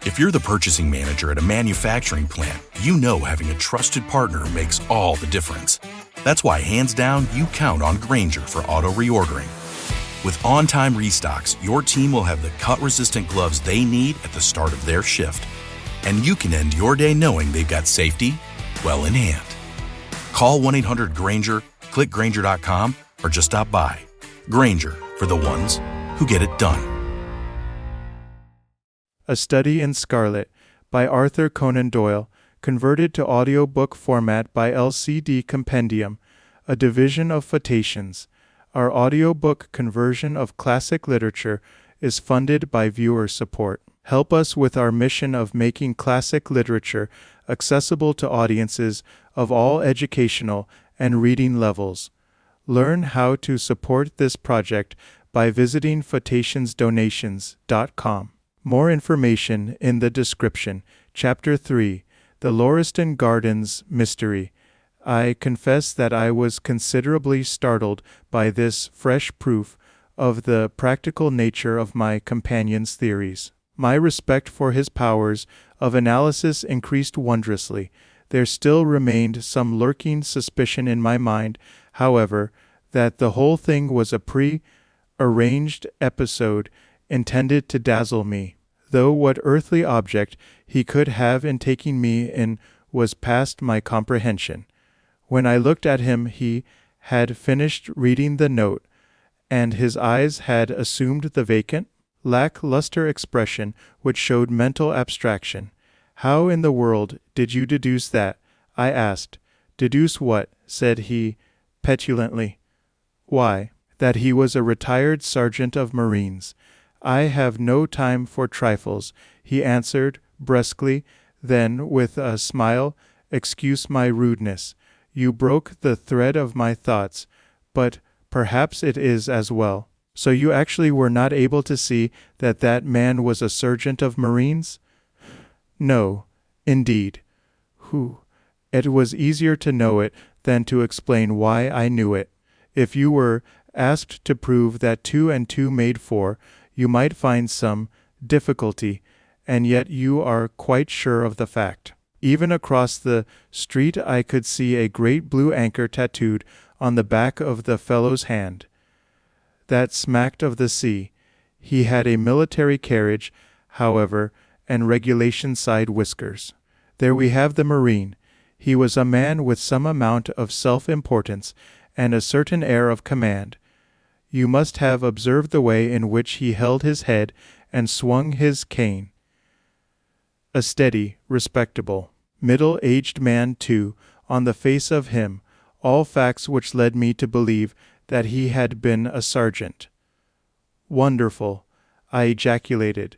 If you're the purchasing manager at a manufacturing plant, you know having a trusted partner makes all the difference. That's why, hands down, you count on Grainger for auto reordering. With on-time restocks, your team will have the cut-resistant gloves they need at the start of their shift. And you can end your day knowing they've got safety well in hand. Call 1-800-GRAINGER, click Grainger.com, or just stop by. Grainger, for the ones who get it done. A Study in Scarlet by Arthur Conan Doyle, converted to audiobook format by LCD Compendium, a division of Photations. Our audiobook conversion of classic literature is funded by viewer support. Help us with our mission of making classic literature accessible to audiences of all educational and reading levels. Learn how to support this project by visiting photationsdonations.com. More information in the description. Chapter 3, The Lauriston Gardens Mystery. I confess that I was considerably startled by this fresh proof of the practical nature of my companion's theories. My respect for his powers of analysis increased wondrously. There still remained some lurking suspicion in my mind, however, that the whole thing was a pre-arranged episode intended to dazzle me, though what earthly object he could have in taking me in was past my comprehension. When I looked at him, he had finished reading the note, and his eyes had assumed the vacant, lack-luster expression which showed mental abstraction. "How in the world did you deduce that?" I asked. "Deduce what?" said he, petulantly. "Why, that he was a retired sergeant of Marines." "I have no time for trifles," he answered brusquely, then, with a smile, "Excuse my rudeness. You broke the thread of my thoughts, but perhaps it is as well. So you actually were not able to see that that man was a sergeant of Marines?" "No, indeed." It was easier to know it than to explain why I knew it. If you were asked to prove that 2 and 2 made 4, you might find some difficulty, and yet you are quite sure of the fact. Even across the street I could see a great blue anchor tattooed on the back of the fellow's hand. That smacked of the sea. He had a military carriage, however, and regulation side whiskers. There we have the Marine. He was a man with some amount of self-importance and a certain air of command. You must have observed the way in which he held his head and swung his cane. A steady, respectable, middle-aged man, too, on the face of him, all facts which led me to believe that he had been a sergeant. "Wonderful!" I ejaculated.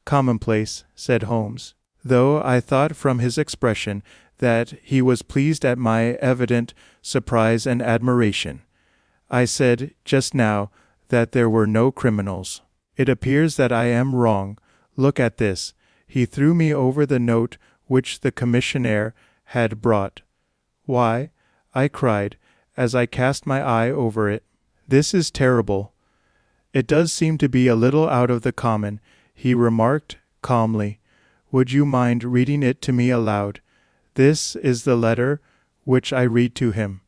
"Commonplace," said Holmes, though I thought from his expression that he was pleased at my evident surprise and admiration. "I said just now that there were no criminals. It appears that I am wrong. Look at this." He threw me over the note which the commissionaire had brought. "Why," I cried, as I cast my eye over it, "this is terrible." "It does seem to be a little out of the common," he remarked calmly. "Would you mind reading it to me aloud? This is the letter which I read to him.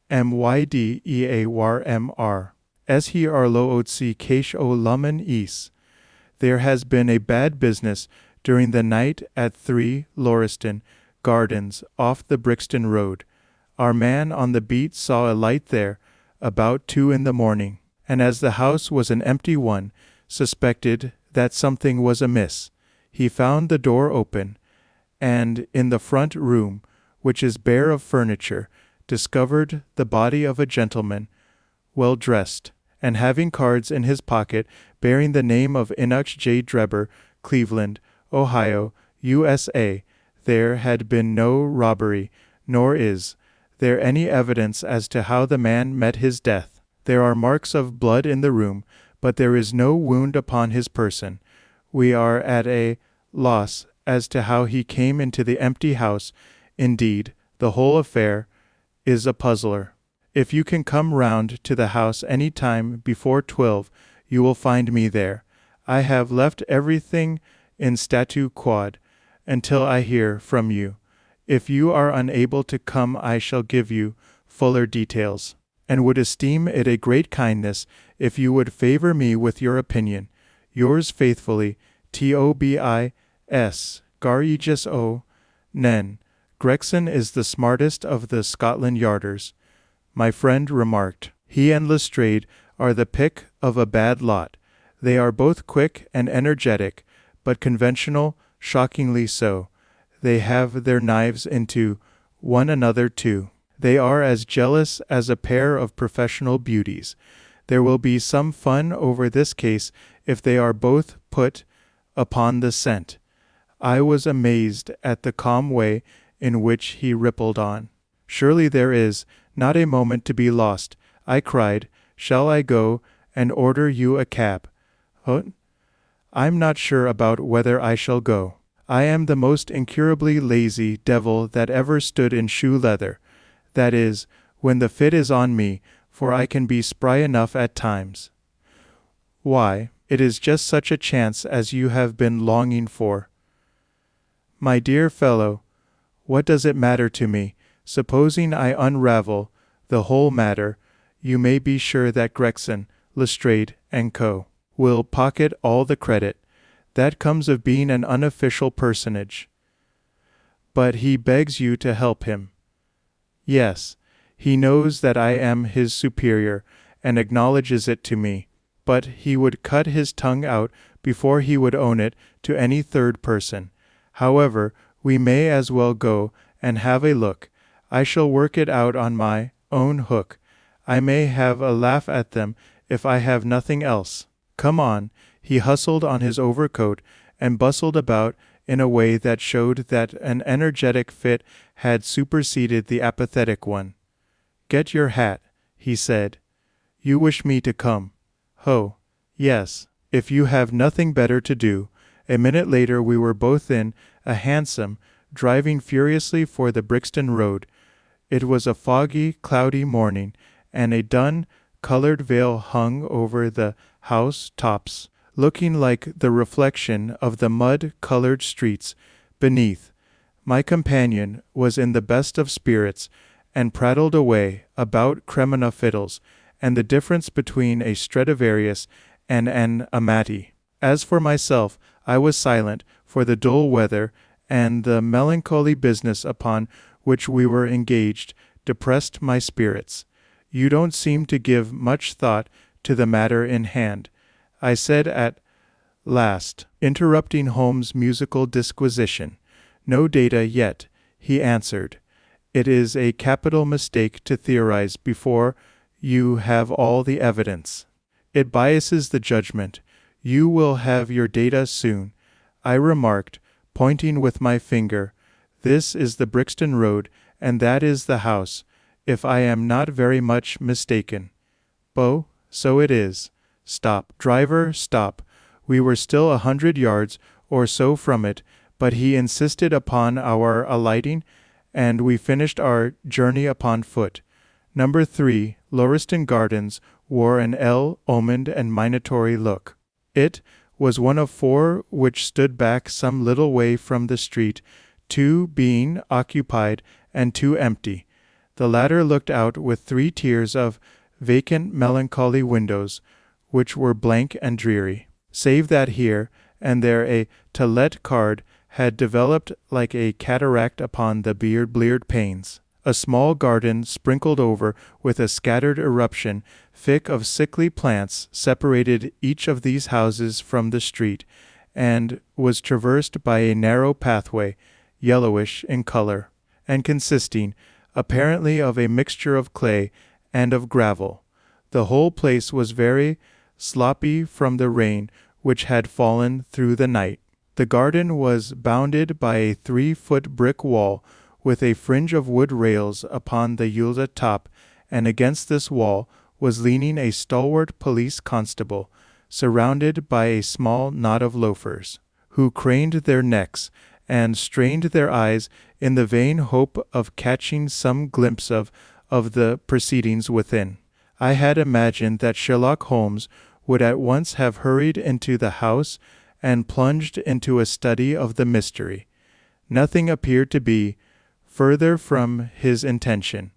Myddeawrmr. He Arlootsi Cache o Lummen East. There has been a bad business during the night at 3 Lauriston Gardens off the Brixton Road. Our man on the beat saw a light there about 2 in the morning, and as the house was an empty one, suspected that something was amiss. He found the door open, and in the front room, which is bare of furniture, discovered the body of a gentleman, well dressed, and having cards in his pocket bearing the name of Enoch J. Drebber, Cleveland, Ohio, USA. There had been no robbery, nor is there any evidence as to how the man met his death. There are marks of blood in the room, but there is no wound upon his person. We are at a loss as to how he came into the empty house. Indeed, the whole affair is a puzzler. If you can come round to the house any time before 12, you will find me there. I have left everything in statu quod, until I hear from you. If you are unable to come, I shall give you fuller details, and would esteem it a great kindness if you would favor me with your opinion. Yours faithfully, Tobis Garregis O. Nen. Gregson is the smartest of the Scotland Yarders. My friend remarked. He and Lestrade are the pick of a bad lot. They are both quick and energetic, but conventional, shockingly so. They have their knives into one another too. They are as jealous as a pair of professional beauties. There will be some fun over this case if they are both put upon the scent. I was amazed at the calm way in which he rippled on. Surely there is not a moment to be lost, I cried. Shall I go and order you a cab? I'm not sure about whether I shall go. I am the most incurably lazy devil that ever stood in shoe leather. That is, when the fit is on me, for I can be spry enough at times. Why, it is just such a chance as you have been longing for. My dear fellow, what does it matter to me? Supposing I unravel the whole matter, you may be sure that Gregson, Lestrade, and Co. will pocket all the credit. That comes of being an unofficial personage. But he begs you to help him. Yes, he knows that I am his superior, and acknowledges it to me, but he would cut his tongue out before he would own it to any third person. However, we may as well go and have a look. I shall work it out on my own hook. I may have a laugh at them if I have nothing else. Come on. He hustled on his overcoat and bustled about in a way that showed that an energetic fit had superseded the apathetic one. Get your hat, he said. You wish me to come? Ho, yes, if you have nothing better to do. A minute later we were both in a hansom, driving furiously for the Brixton Road. It was a foggy, cloudy morning, and a dun-colored veil hung over the house tops, looking like the reflection of the mud-colored streets beneath. My companion was in the best of spirits, and prattled away about Cremona fiddles, and the difference between a Stradivarius and an Amati. As for myself, I was silent, for the dull weather and the melancholy business upon which we were engaged depressed my spirits. You don't seem to give much thought to the matter in hand, I said at last, interrupting Holmes' musical disquisition. No data yet, he answered. It is a capital mistake to theorize before you have all the evidence. It biases the judgment. You will have your data soon, I remarked, pointing with my finger. This is the Brixton Road, and that is the house, if I am not very much mistaken. Bo, so it is. Stop, driver, stop. We were still 100 yards or so from it, but he insisted upon our alighting, and we finished our journey upon foot. Number 3, Lauriston Gardens, wore an ill-omened and minatory look. It was one of 4 which stood back some little way from the street, 2 being occupied and 2 empty. The latter looked out with 3 tiers of vacant melancholy windows, which were blank and dreary, save that here and there a "To Let" card had developed like a cataract upon the bleared panes. A small garden sprinkled over with a scattered eruption thick of sickly plants separated each of these houses from the street, and was traversed by a narrow pathway, yellowish in color, and consisting, apparently, of a mixture of clay and of gravel. The whole place was very sloppy from the rain which had fallen through the night. The garden was bounded by a 3-foot brick wall, with a fringe of wood rails upon the Eulda top, and against this wall was leaning a stalwart police constable, surrounded by a small knot of loafers, who craned their necks and strained their eyes in the vain hope of catching some glimpse of the proceedings within. I had imagined that Sherlock Holmes would at once have hurried into the house and plunged into a study of the mystery. Nothing appeared to be further from his intention.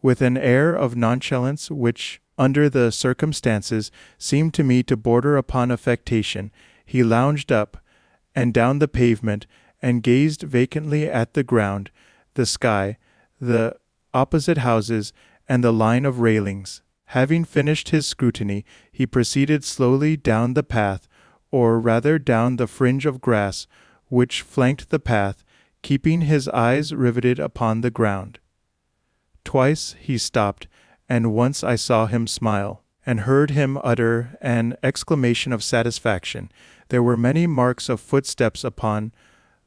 With an air of nonchalance which, under the circumstances, seemed to me to border upon affectation, he lounged up and down the pavement and gazed vacantly at the ground, the sky, the opposite houses, and the line of railings. Having finished his scrutiny, he proceeded slowly down the path, or rather down the fringe of grass which flanked the path, keeping his eyes riveted upon the ground. Twice he stopped, and once I saw him smile, and heard him utter an exclamation of satisfaction. There were many marks of footsteps upon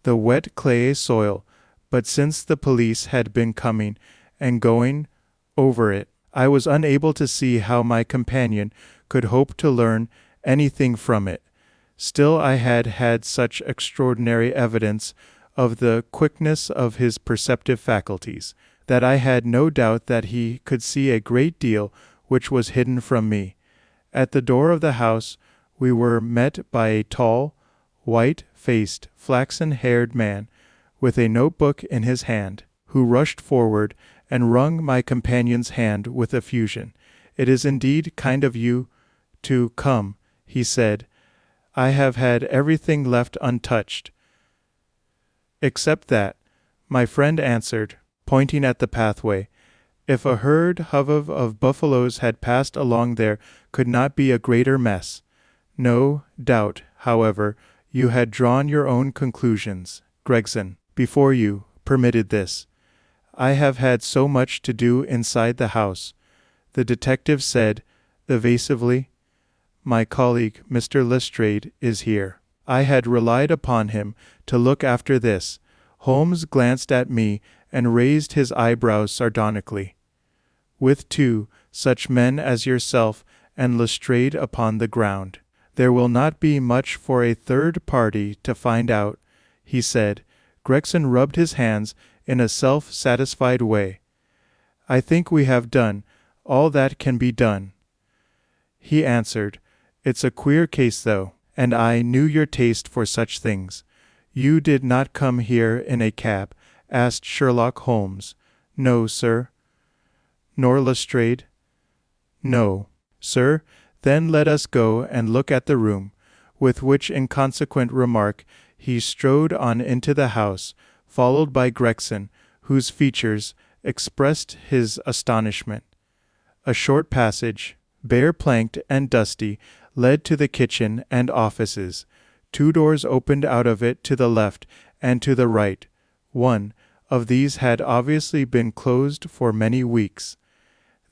the wet clayey soil, but since the police had been coming and going over it, I was unable to see how my companion could hope to learn anything from it. Still I had had such extraordinary evidence of the quickness of his perceptive faculties, that I had no doubt that he could see a great deal which was hidden from me. At the door of the house we were met by a tall, white-faced, flaxen-haired man, with a notebook in his hand, who rushed forward and wrung my companion's hand with effusion. "It is indeed kind of you to come," he said. "I have had everything left untouched." "Except that," my friend answered, pointing at the pathway. "If a herd of buffaloes had passed along there could not be a greater mess. No doubt, however, you had drawn your own conclusions, Gregson, before you permitted this." "I have had so much to do inside the house," the detective said, evasively. "My colleague, Mr. Lestrade, is here. I had relied upon him to look after this." Holmes glanced at me and raised his eyebrows sardonically. "With two such men as yourself and Lestrade upon the ground, there will not be much for a third party to find out," he said. Gregson rubbed his hands in a self-satisfied way. "I think we have done all that can be done," he answered. "It's a queer case, though, and I knew your taste for such things." "You did not come here in a cab?" asked Sherlock Holmes. "No, sir." "Nor Lestrade?" "No, sir." "Then let us go and look at the room," with which inconsequent remark he strode on into the house, followed by Gregson, whose features expressed his astonishment. A short passage, bare-planked and dusty, led to the kitchen and offices. 2 doors opened out of it to the left and to the right. One of these had obviously been closed for many weeks.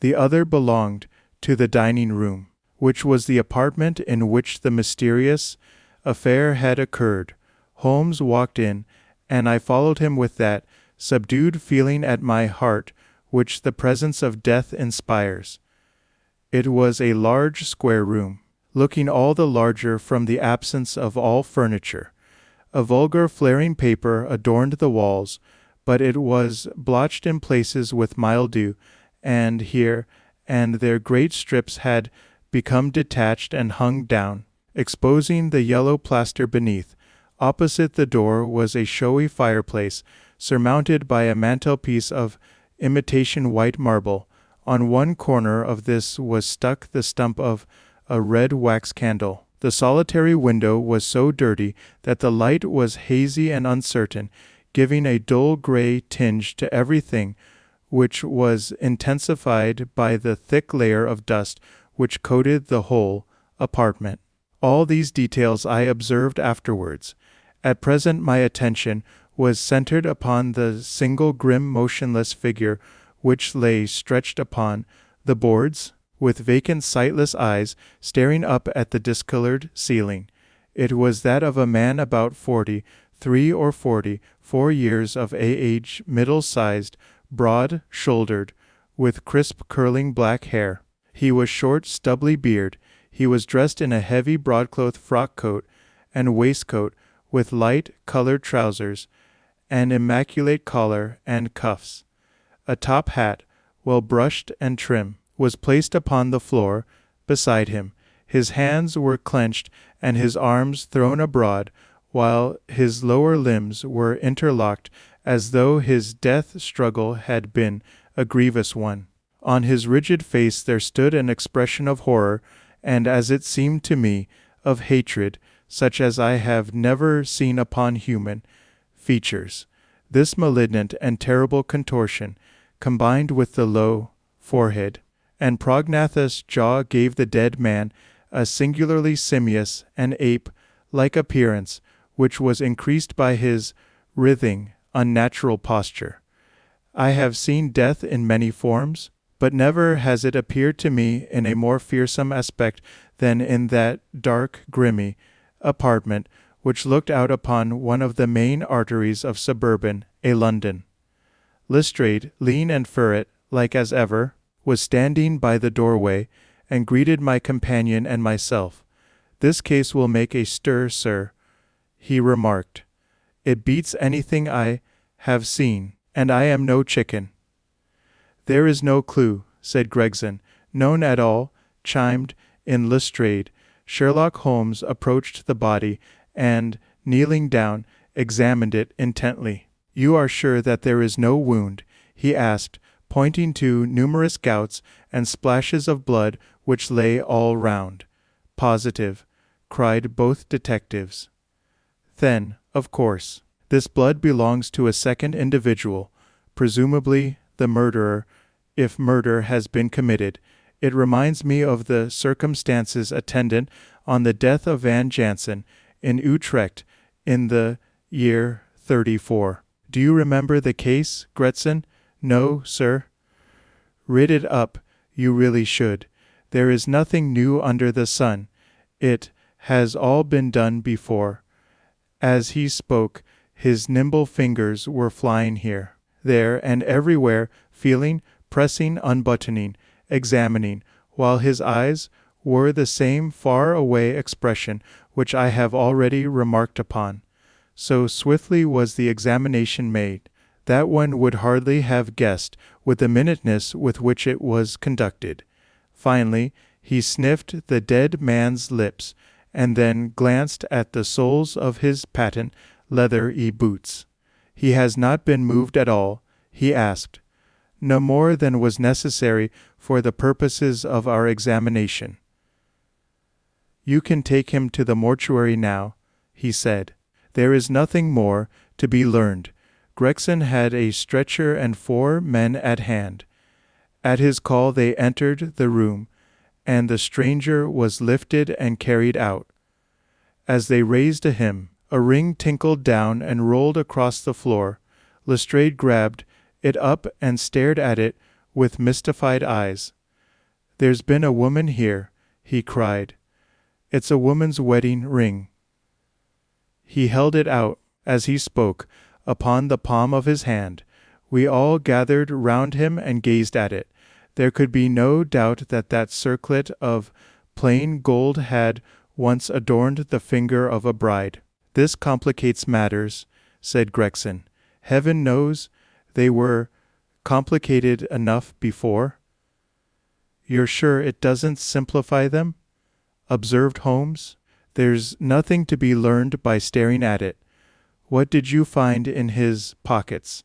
The other belonged to the dining room, which was the apartment in which the mysterious affair had occurred. Holmes walked in, and I followed him with that subdued feeling at my heart which the presence of death inspires. It was a large square room, looking all the larger from the absence of all furniture. A vulgar flaring paper adorned the walls, but it was blotched in places with mildew, and here and there great strips had become detached and hung down, exposing the yellow plaster beneath. Opposite the door was a showy fireplace, surmounted by a mantelpiece of imitation white marble. On one corner of this was stuck the stump of a red wax candle. The solitary window was so dirty that the light was hazy and uncertain, giving a dull gray tinge to everything, which was intensified by the thick layer of dust which coated the whole apartment. All these details I observed afterwards. At present my attention was centered upon the single grim motionless figure which lay stretched upon the boards, with vacant sightless eyes staring up at the discolored ceiling. It was that of a man about 43 or 44 years of age, middle-sized, broad-shouldered, with crisp curling black hair. He was short, stubbly beard. He was dressed in a heavy broadcloth frock coat and waistcoat with light-colored trousers, an immaculate collar and cuffs. A top hat, well brushed and trim, was placed upon the floor beside him. His hands were clenched and his arms thrown abroad, while his lower limbs were interlocked as though his death struggle had been a grievous one. On his rigid face there stood an expression of horror, and, as it seemed to me, of hatred, such as I have never seen upon human features. This malignant and terrible contortion, combined with the low forehead and prognathous jaw, gave the dead man a singularly simious and ape-like appearance, which was increased by his writhing, unnatural posture. I have seen death in many forms, but never has it appeared to me in a more fearsome aspect than in that dark, grimy apartment which looked out upon one of the main arteries of suburban London. Lestrade, lean and ferret-like as ever, was standing by the doorway, and greeted my companion and myself. "This case will make a stir, sir," he remarked. "It beats anything I have seen, and I am no chicken." "There is no clue," said Gregson. "None at all," chimed in Lestrade. Sherlock Holmes approached the body, and, kneeling down, examined it intently. "You are sure that there is no wound?" he asked, pointing to numerous gouts and splashes of blood which lay all round. "Positive," cried both detectives. "Then, of course, this blood belongs to a second individual, presumably the murderer, if murder has been committed. It reminds me of the circumstances attendant on the death of Van Jansen in Utrecht in the year '34. Do you remember the case, Gregson?" "No, sir." "Read it up. You really should. There is nothing new under the sun. It has all been done before." As he spoke, his nimble fingers were flying here, there, and everywhere, feeling, pressing, unbuttoning, examining, while his eyes wore the same far-away expression which I have already remarked upon. So swiftly was the examination made, that one would hardly have guessed with the minuteness with which it was conducted. Finally, he sniffed the dead man's lips, and then glanced at the soles of his patent leather boots. "He has not been moved at all?" he asked. "No more than was necessary for the purposes of our examination." "You can take him to the mortuary now," he said. "There is nothing more to be learned." Gregson had a stretcher and 4 men at hand. At his call they entered the room, and the stranger was lifted and carried out. As they raised him, a ring tinkled down and rolled across the floor. Lestrade grabbed it up and stared at it with mystified eyes. "There's been a woman here," he cried. "It's a woman's wedding ring." He held it out, as he spoke, upon the palm of his hand. We all gathered round him and gazed at it. There could be no doubt that that circlet of plain gold had once adorned the finger of a bride. "This complicates matters," said Gregson. "Heaven knows they were complicated enough before." "You're sure it doesn't simplify them?" observed Holmes. "There's nothing to be learned by staring at it. What did you find in his pockets?"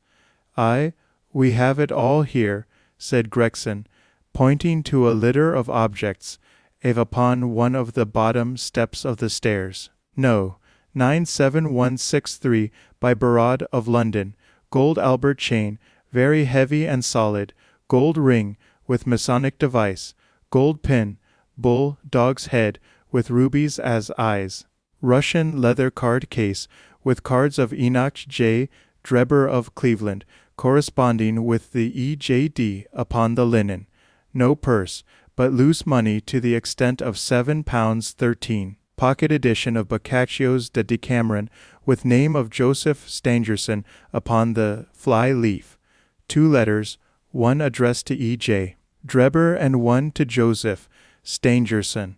We have it all here," said Gregson, pointing to a litter of objects upon one of the bottom steps of the stairs. "No, 97163 by Barrad of London, gold Albert chain, very heavy and solid, gold ring with Masonic device, gold pin, bull dog's head with rubies as eyes, Russian leather card case with cards of Enoch J. Drebber of Cleveland, corresponding with the EJD upon the linen. No purse, but loose money to the extent of £7.13. Pocket edition of Boccaccio's De Decameron, with name of Joseph Stangerson upon the fly leaf. 2 letters, one addressed to E.J. Drebber and one to Joseph Stangerson.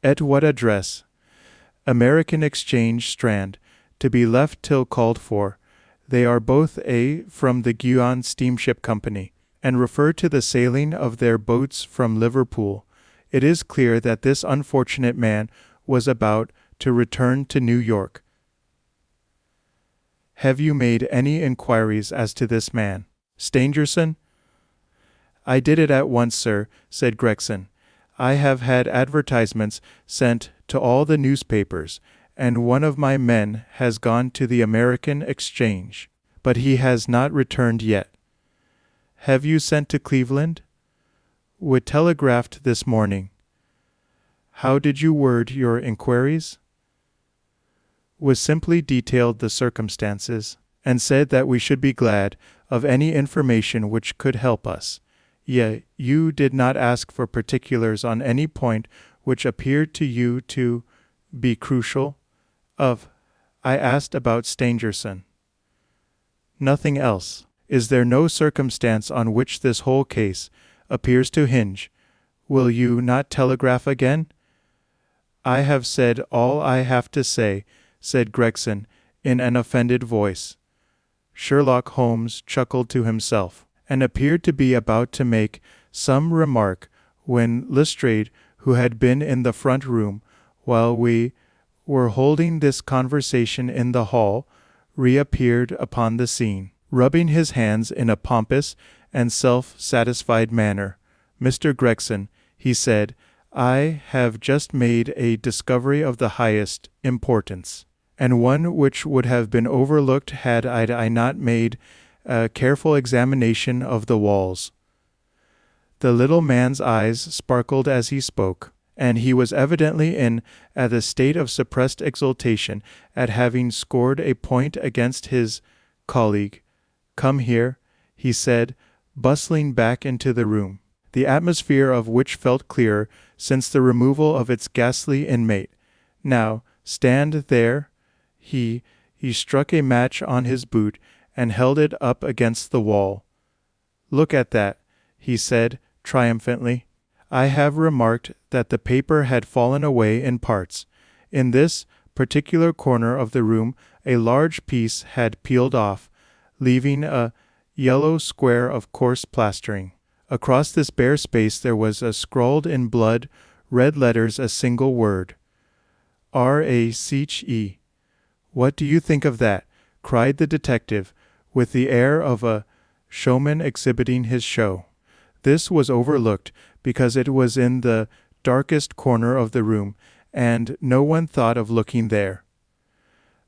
At what address? American Exchange, Strand, to be left till called for. They are both from the Guion Steamship Company, and refer to the sailing of their boats from Liverpool. It is clear that this unfortunate man was about to return to New York. Have you made any inquiries as to this man, Stangerson? I did it at once, sir, said Gregson. I have had advertisements sent to all the newspapers, and one of my men has gone to the American Exchange, but he has not returned yet. Have you sent to Cleveland? We telegraphed this morning. How did you word your inquiries? We simply detailed the circumstances, and said that we should be glad of any information which could help us. Yet you did not ask for particulars on any point which appeared to you to be crucial. I asked about Stangerson. Nothing else. Is there no circumstance on which this whole case appears to hinge? Will you not telegraph again? I have said all I have to say, said Gregson in an offended voice. Sherlock Holmes chuckled to himself, and appeared to be about to make some remark, when Lestrade, who had been in the front room while we were holding this conversation in the hall, reappeared upon the scene, rubbing his hands in a pompous and self-satisfied manner. Mr. Gregson, he said, I have just made a discovery of the highest importance, and one which would have been overlooked had I not made a careful examination of the walls. The little man's eyes sparkled as he spoke, and he was evidently in a state of suppressed exultation at having scored a point against his colleague. Come here, he said, bustling back into the room, the atmosphere of which felt clearer since the removal of its ghastly inmate. Now, stand there. He struck a match on his boot and held it up against the wall. Look at that, he said triumphantly. I have remarked that the paper had fallen away in parts. In this particular corner of the room a large piece had peeled off, leaving a yellow square of coarse plastering. Across this bare space there was scrawled in blood red letters a single word, R.A.C.H.E. What do you think of that? Cried the detective, with the air of a showman exhibiting his show. This was overlooked because it was in the darkest corner of the room, and no one thought of looking there.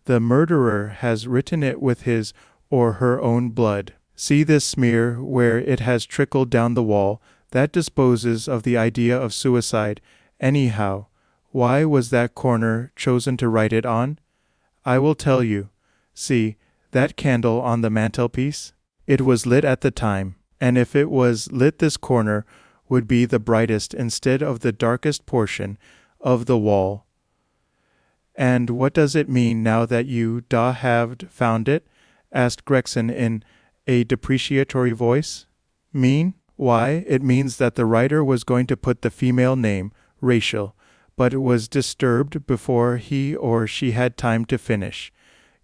The murderer has written it with his or her own blood. See this smear where it has trickled down the wall. That disposes of the idea of suicide. Anyhow, why was that corner chosen to write it on? I will tell you. See, that candle on the mantelpiece? It was lit at the time, and if it was lit this corner would be the brightest instead of the darkest portion of the wall. And what does it mean now that you have found it? Asked Gregson in a depreciatory voice. Mean? Why, it means that the writer was going to put the female name, Rachel, but was disturbed before he or she had time to finish.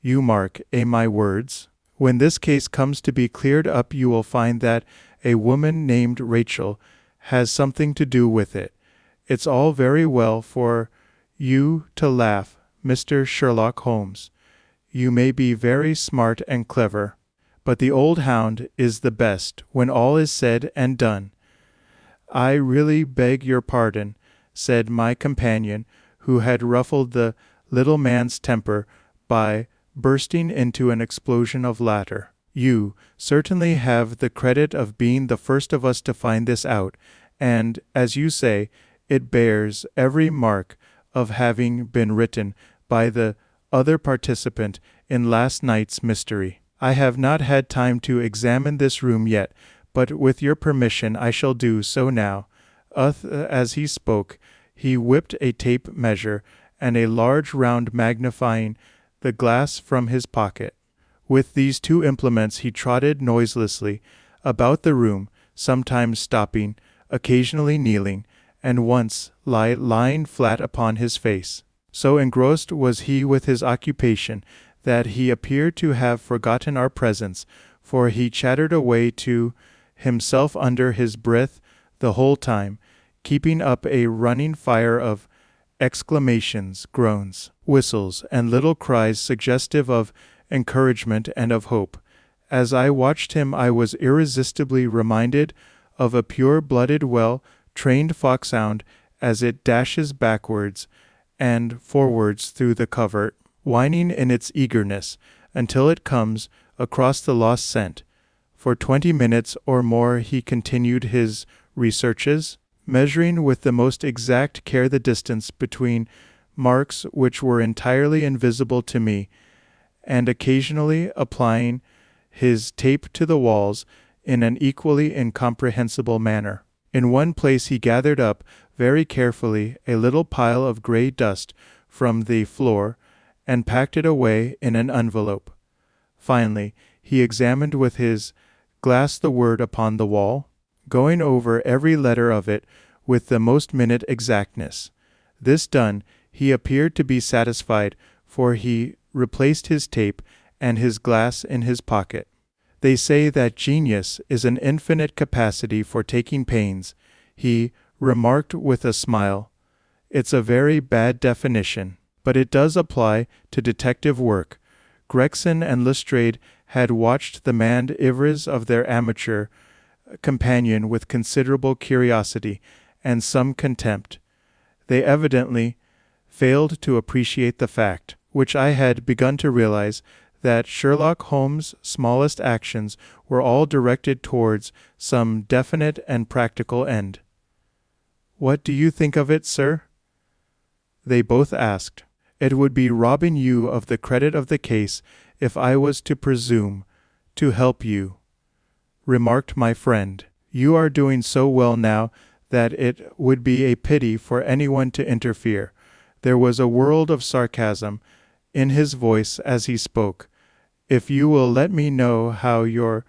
You mark, my words. When this case comes to be cleared up you will find that a woman named Rachel has something to do with it. It's all very well for you to laugh, Mr. Sherlock Holmes. You may be very smart and clever, but the old hound is the best when all is said and done. I really beg your pardon, said my companion, who had ruffled the little man's temper by bursting into an explosion of laughter. You certainly have the credit of being the first of us to find this out, and, as you say, it bears every mark of having been written by the other participant in last night's mystery. I have not had time to examine this room yet, but with your permission I shall do so now. As he spoke, he whipped a tape measure and a large round magnifying the glass from his pocket. With these two implements he trotted noiselessly about the room, sometimes stopping, occasionally kneeling, and once lying flat upon his face. So engrossed was he with his occupation that he appeared to have forgotten our presence, for he chattered away to himself under his breath the whole time, keeping up a running fire of exclamations, groans, whistles, and little cries suggestive of encouragement and of hope. As I watched him, I was irresistibly reminded of a pure-blooded, well-trained foxhound as it dashes backwards and forwards through the covert, whining in its eagerness until it comes across the lost scent. For 20 minutes or more he continued his researches, measuring with the most exact care the distance between marks which were entirely invisible to me, and occasionally applying his tape to the walls in an equally incomprehensible manner. In one place he gathered up very carefully a little pile of gray dust from the floor and packed it away in an envelope. Finally, he examined with his glass the word upon the wall, going over every letter of it with the most minute exactness. This done, he appeared to be satisfied, for he replaced his tape and his glass in his pocket. They say that genius is an infinite capacity for taking pains, he remarked with a smile. It's a very bad definition, but it does apply to detective work. Gregson and Lestrade had watched the manoeuvres of their amateur companion with considerable curiosity and some contempt. They evidently failed to appreciate the fact, which I had begun to realize, that Sherlock Holmes' smallest actions were all directed towards some definite and practical end. "What do you think of it, sir?" they both asked. "It would be robbing you of the credit of the case if I was to presume to help you," remarked my friend. "You are doing so well now that it would be a pity for anyone to interfere." There was a world of sarcasm in his voice as he spoke. "If you will let me know how your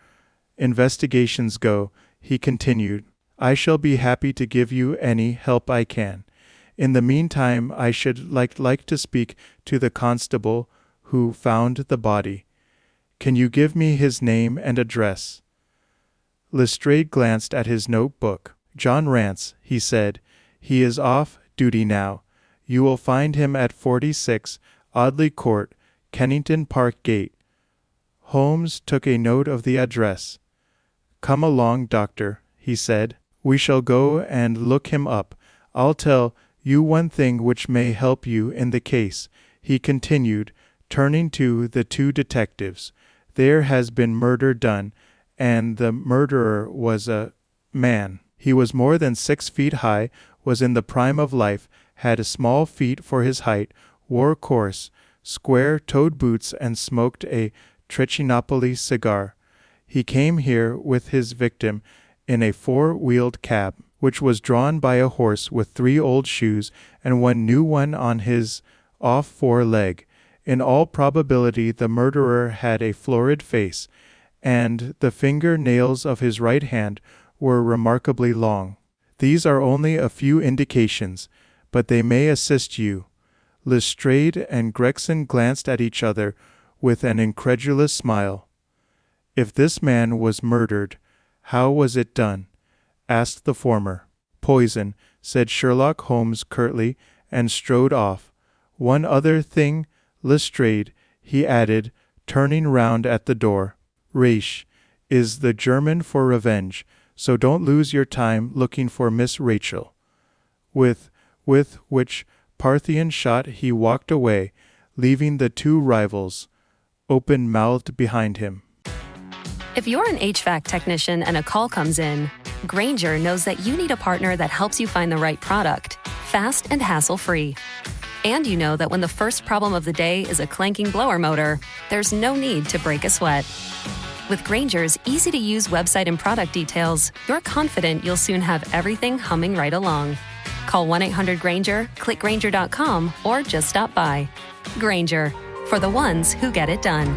investigations go," he continued, "I shall be happy to give you any help I can. In the meantime, I should like to speak to the constable who found the body. Can you give me his name and address?" Lestrade glanced at his notebook. "John Rance," he said. "He is off duty now. You will find him at 46 Audley Court, Kennington Park Gate." Holmes took a note of the address. "Come along, doctor," he said. "We shall go and look him up. I'll tell you one thing which may help you in the case," he continued, turning to the two detectives. "There has been murder done, and the murderer was a man. He was more than 6 feet high, was in the prime of life, had small feet for his height, wore coarse, square-toed boots, and smoked a Trichinopoly cigar. He came here with his victim in a 4-wheeled cab, which was drawn by a horse with 3 old shoes and 1 new one on his off fore leg. In all probability the murderer had a florid face, and the finger-nails of his right hand were remarkably long. These are only a few indications, but they may assist you." Lestrade and Gregson glanced at each other with an incredulous smile. "If this man was murdered, how was it done?" asked the former. "Poison," said Sherlock Holmes curtly, and strode off. "One other thing, Lestrade," he added, turning round at the door. "Rache is the German for revenge, so don't lose your time looking for Miss Rachel." With which Parthian shot he walked away, leaving the two rivals open-mouthed behind him. If you're an HVAC technician and a call comes in, Grainger knows that you need a partner that helps you find the right product, fast and hassle-free. And you know that when the first problem of the day is a clanking blower motor, there's no need to break a sweat. With Grainger's easy-to-use website and product details, you're confident you'll soon have everything humming right along. Call 1-800-GRAINGER, click Grainger.com, or just stop by. Grainger, for the ones who get it done.